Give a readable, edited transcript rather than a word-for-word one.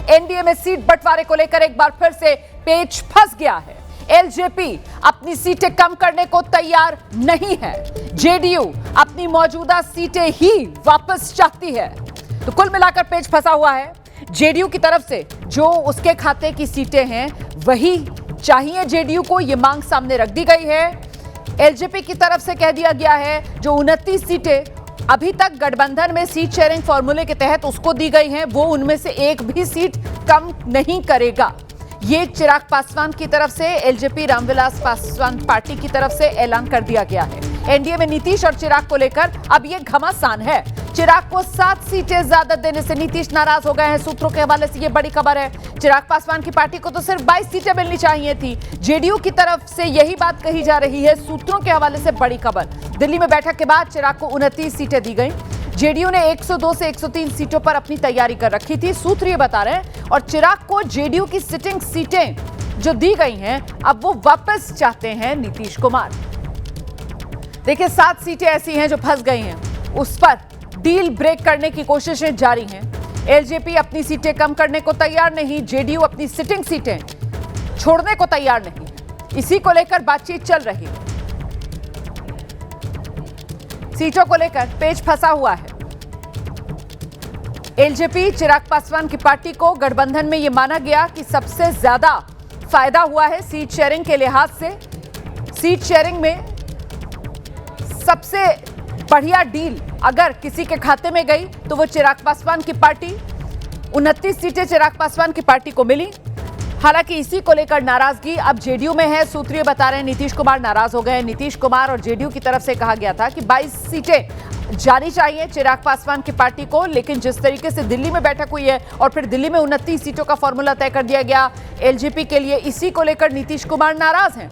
NDA में seat बंटवारे को लेकर एक बार फिर से पेच फंस गया है। एलजेपी अपनी सीटें कम करने को तैयार नहीं है। जेडीयू अपनी मौजूदा सीटें ही वापस चाहती है। तो कुल मिलाकर पेच फंसा हुआ है। जेडीयू की तरफ से जो उसके खाते की सीटें हैं वही चाहिए जेडीयू को, यह मांग सामने रख दी गई है। एलजेपी की तरफ से कह दिया गया है जो 29 सीटें अभी तक गठबंधन में सीट शेयरिंग फॉर्मूले के तहत उसको दी गई हैं, वो उनमें से एक भी सीट कम नहीं करेगा। ये चिराग पासवान की तरफ से एलजेपी रामविलास पासवान पार्टी की तरफ से ऐलान कर दिया गया है। एनडीए में नीतीश और चिराग को लेकर अब ये घमासान है। चिराग को 7 सीटें ज्यादा देने से नीतीश नाराज हो गए हैं। सूत्रों के हवाले से ये बड़ी खबर है। चिराग पासवान की पार्टी को तो सिर्फ 22 सीटें मिलनी चाहिए थी। जेडीयू की तरफ से यही बात कही जा रही है। सूत्रों के हवाले से बड़ी खबर, दिल्ली में बैठक के बाद चिराग को 29 सीटें दी गई। जेडीयू ने 102 से 103 सीटों पर अपनी तैयारी कर रखी थी, सूत्र ये बता रहे हैं। और चिराग को जेडीयू की सिटिंग सीटें जो दी गई हैं अब वो वापस चाहते हैं नीतीश कुमार। देखिए 7 सीटें ऐसी हैं जो फंस गई हैं, उस पर डील ब्रेक करने की कोशिशें जारी हैं। एलजेपी अपनी सीटें कम करने को तैयार नहीं, जेडीयू अपनी सिटिंग सीटें छोड़ने को तैयार नहीं। इसी को लेकर बातचीत चल रही है। सीटों को लेकर पेच फंसा हुआ है। एलजेपी चिराग पासवान की पार्टी को गठबंधन में यह माना गया कि सबसे ज्यादा फायदा हुआ है सीट शेयरिंग के लिहाज से। सीट शेयरिंग में सबसे बढ़िया डील अगर किसी के खाते में गई तो वो चिराग पासवान की पार्टी। 29 सीटें चिराग पासवान की पार्टी को मिली। हालांकि इसी को लेकर नाराजगी अब जेडीयू में है। सूत्रीय बता रहे हैं नीतीश कुमार नाराज हो गए। नीतीश कुमार और जेडीयू की तरफ से कहा गया था कि 22 सीटें जानी चाहिए चिराग पासवान की पार्टी को, लेकिन जिस तरीके से दिल्ली में बैठक हुई है और फिर दिल्ली में 29 सीटों का फॉर्मूला तय कर दिया गया एलजेपी के लिए, इसी को लेकर नीतीश कुमार नाराज हैं।